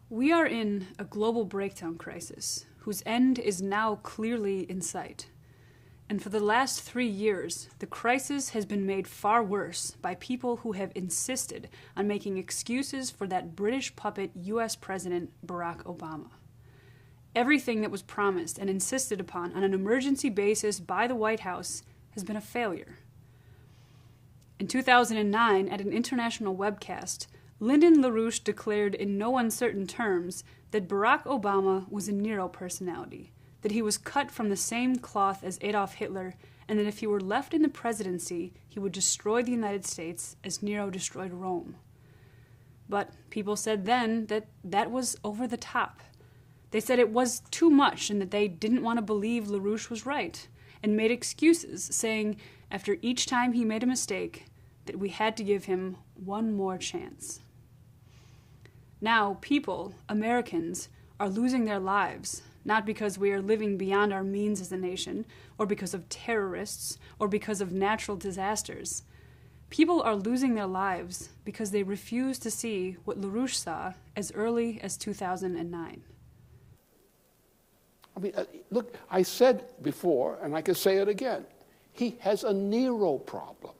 We are in a global breakdown crisis, whose end is now clearly in sight. And for the last 3 years, the crisis has been made far worse by people who have insisted on making excuses for that British puppet US President Barack Obama. Everything that was promised and insisted upon on an emergency basis by the White House has been a failure. In 2009, at an international webcast, LaRouche declared in no uncertain terms that Barack Obama was a Nero personality, that he was cut from the same cloth as Adolf Hitler, and that if he were left in the presidency, he would destroy the United States as Nero destroyed Rome. But people said then that that was over the top. They said it was too much and that they didn't want to believe LaRouche was right, and made excuses, saying after each time he made a mistake that we had to give him one more chance. Now, people, Americans, are losing their lives, not because we are living beyond our means as a nation, or because of terrorists, or because of natural disasters. People are losing their lives because they refuse to see what LaRouche saw as early as 2009. I mean, look, I said before, and I can say it again, he has a Nero problem.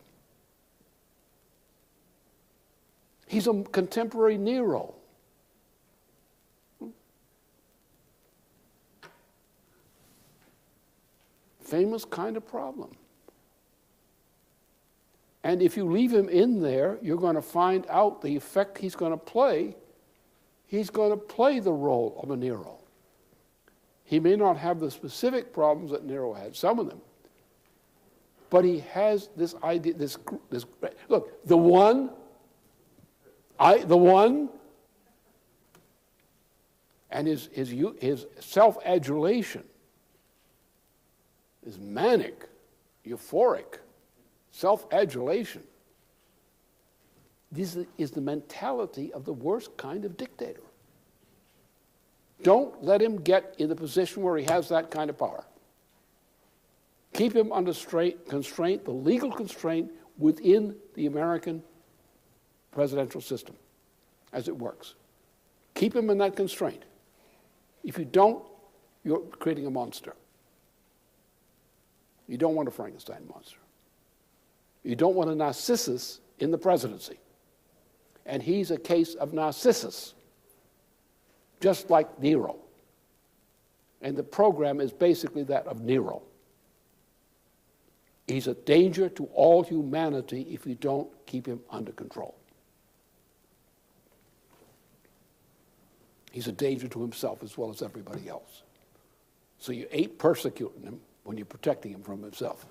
He's a contemporary Nero. Famous kind of problem. And if you leave him in there, you're going to find out the effect he's going to play. He's going to play the role of a Nero. He may not have the specific problems that Nero had, some of them, but he has this idea, this look, the one, and his self-adulation is manic, euphoric, self-adulation. This is the mentality of the worst kind of dictator. Don't let him get in the position where he has that kind of power. Keep him under constraint, the legal constraint within the American presidential system as it works. Keep him in that constraint. If you don't, you're creating a monster. You don't want a Frankenstein monster. You don't want a narcissist in the presidency. And he's a case of narcissus, just like Nero. And the program is basically that of Nero. He's a danger to all humanity if you don't keep him under control. He's a danger to himself as well as everybody else. So you ain't persecuting him when you're protecting him from himself.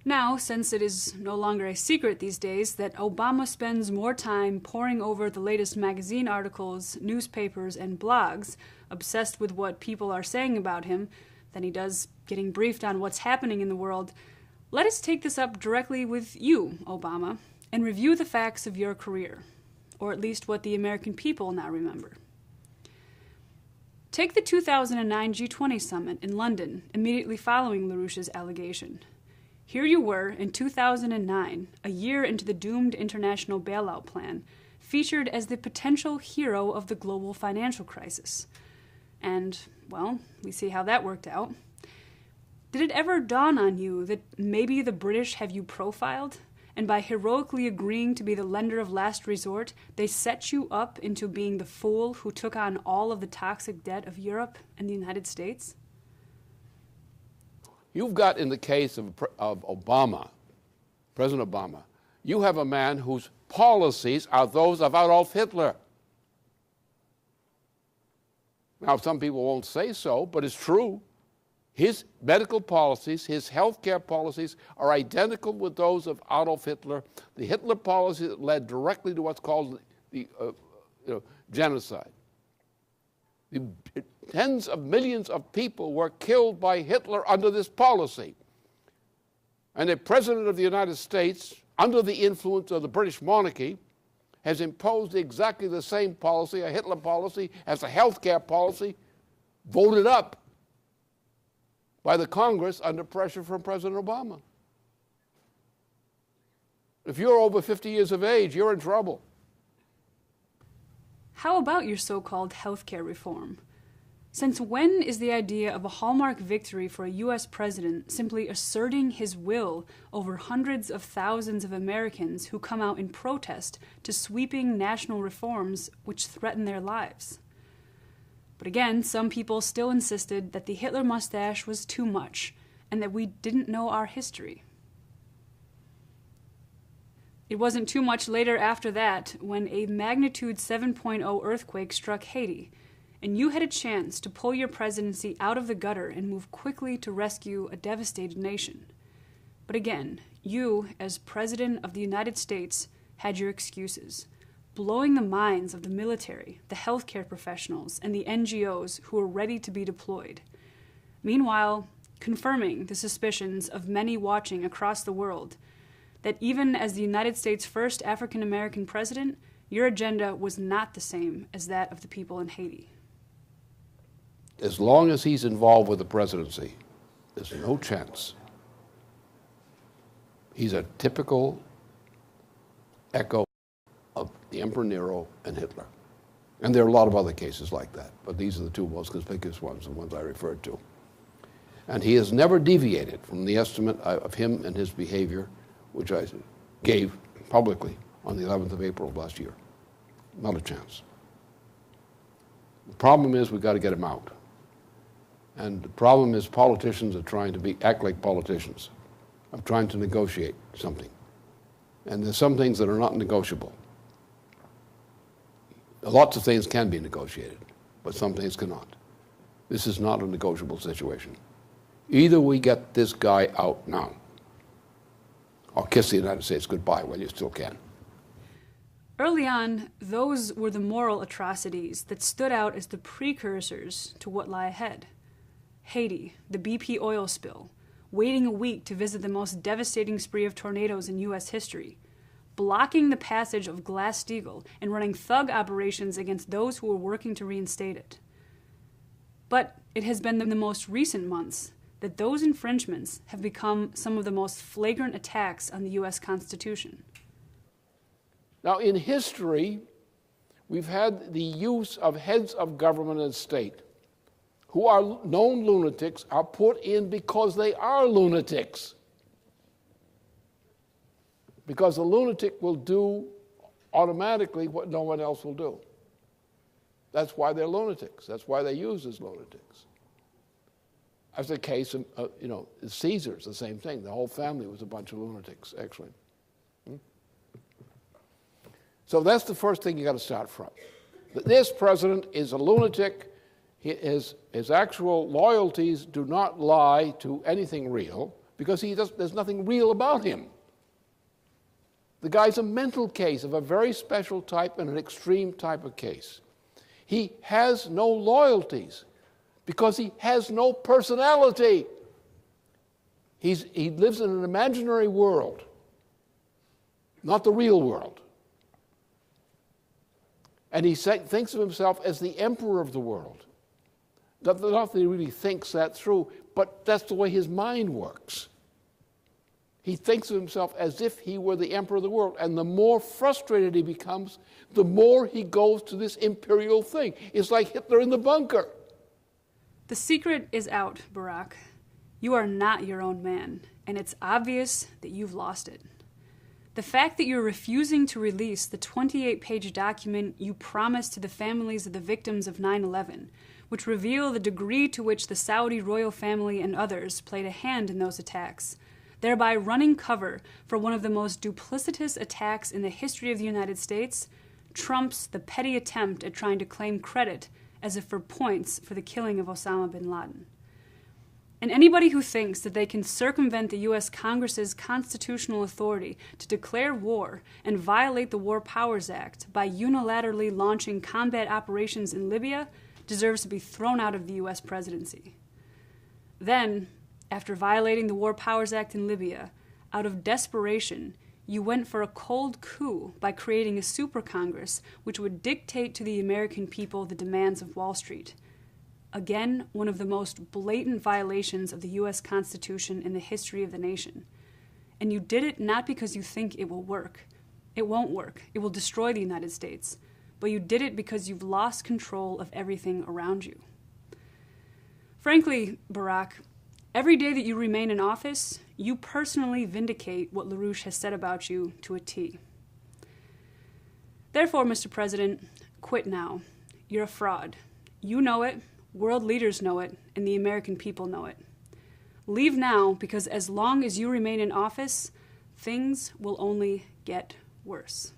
Now, since it is no longer a secret these days that Obama spends more time poring over the latest magazine articles, newspapers, and blogs, obsessed with what people are saying about him, than he does getting briefed on what's happening in the world, let us take this up directly with you, Obama, and review the facts of your career, or at least what the American people now remember. Take the 2009 G20 summit in London immediately following LaRouche's allegation. Here you were in 2009, a year into the doomed international bailout plan, featured as the potential hero of the global financial crisis. And, well, we see how that worked out. Did it ever dawn on you that maybe the British have you profiled, and by heroically agreeing to be the lender of last resort, they set you up into being the fool who took on all of the toxic debt of Europe and the United States? You've got, in the case of Obama, President Obama, you have a man whose policies are those of Adolf Hitler. Now, some people won't say so, but it's true. His medical policies, his health care policies are identical with those of Adolf Hitler. The Hitler policy that led directly to what's called the genocide. Tens of millions of people were killed by Hitler under this policy. And the President of the United States, under the influence of the British monarchy, has imposed exactly the same policy, a Hitler policy, as a health care policy, voted up by the Congress under pressure from President Obama. If you're over 50 years of age, you're in trouble. How about your so-called healthcare reform? Since when is the idea of a hallmark victory for a U.S. president simply asserting his will over hundreds of thousands of Americans who come out in protest to sweeping national reforms which threaten their lives? But again, some people still insisted that the Hitler mustache was too much and that we didn't know our history. It wasn't too much later after that when a magnitude 7.0 earthquake struck Haiti, and you had a chance to pull your presidency out of the gutter and move quickly to rescue a devastated nation. But again, you, as President of the United States, had your excuses, blowing the minds of the military, the healthcare professionals, and the NGOs who were ready to be deployed. Meanwhile, confirming the suspicions of many watching across the world that even as the United States' first African-American president, your agenda was not the same as that of the people in Haiti. As long as he's involved with the presidency, there's no chance. He's a typical echo of the Emperor Nero and Hitler. And there are a lot of other cases like that, but these are the two most conspicuous ones, the ones I referred to. And he has never deviated from the estimate of him and his behavior, which I gave publicly on the 11th of April of last year. Not a chance. The problem is we've got to get him out. And the problem is politicians are trying to act like politicians. I'm trying to negotiate something. And there's some things that are not negotiable. Lots of things can be negotiated, but some things cannot. This is not a negotiable situation. Either we get this guy out now, or kiss the United States goodbye while you still can. Early on, those were the moral atrocities that stood out as the precursors to what lie ahead. Haiti, the BP oil spill, waiting a week to visit the most devastating spree of tornadoes in U.S. history, blocking the passage of Glass-Steagall and running thug operations against those who were working to reinstate it. But it has been the most recent months that those infringements have become some of the most flagrant attacks on the U.S. Constitution. Now, in history, we've had the use of heads of government and state who are known lunatics are put in because they are lunatics. Because a lunatic will do automatically what no one else will do. That's why they're lunatics. That's why they're used as lunatics. As the case of, Caesar's, the same thing. The whole family was a bunch of lunatics, actually. So that's the first thing you got to start from. This president is a lunatic. His actual loyalties do not lie to anything real because there's nothing real about him. The guy's a mental case of a very special type and an extreme type of case. He has no loyalties because he has no personality. He lives in an imaginary world, not the real world. And he thinks of himself as the emperor of the world. Not that he really thinks that through, but that's the way his mind works. He thinks of himself as if he were the emperor of the world. And the more frustrated he becomes, the more he goes to this imperial thing. It's like Hitler in the bunker. The secret is out, Barack. You are not your own man, and it's obvious that you've lost it. The fact that you're refusing to release the 28-page document you promised to the families of the victims of 9/11, which reveal the degree to which the Saudi royal family and others played a hand in those attacks, thereby running cover for one of the most duplicitous attacks in the history of the United States, trumps the petty attempt at trying to claim credit as if for points for the killing of Osama bin Laden. And anybody who thinks that they can circumvent the U.S. Congress's constitutional authority to declare war and violate the War Powers Act by unilaterally launching combat operations in Libya deserves to be thrown out of the U.S. presidency. Then, after violating the War Powers Act in Libya, out of desperation, you went for a cold coup by creating a super Congress which would dictate to the American people the demands of Wall Street. Again, one of the most blatant violations of the U.S. Constitution in the history of the nation. And you did it not because you think it will work. It won't work. It will destroy the United States. But you did it because you've lost control of everything around you. Frankly, Barack, every day that you remain in office, you personally vindicate what LaRouche has said about you to a T. Therefore, Mr. President, quit now. You're a fraud. You know it, world leaders know it, and the American people know it. Leave now, because as long as you remain in office, things will only get worse.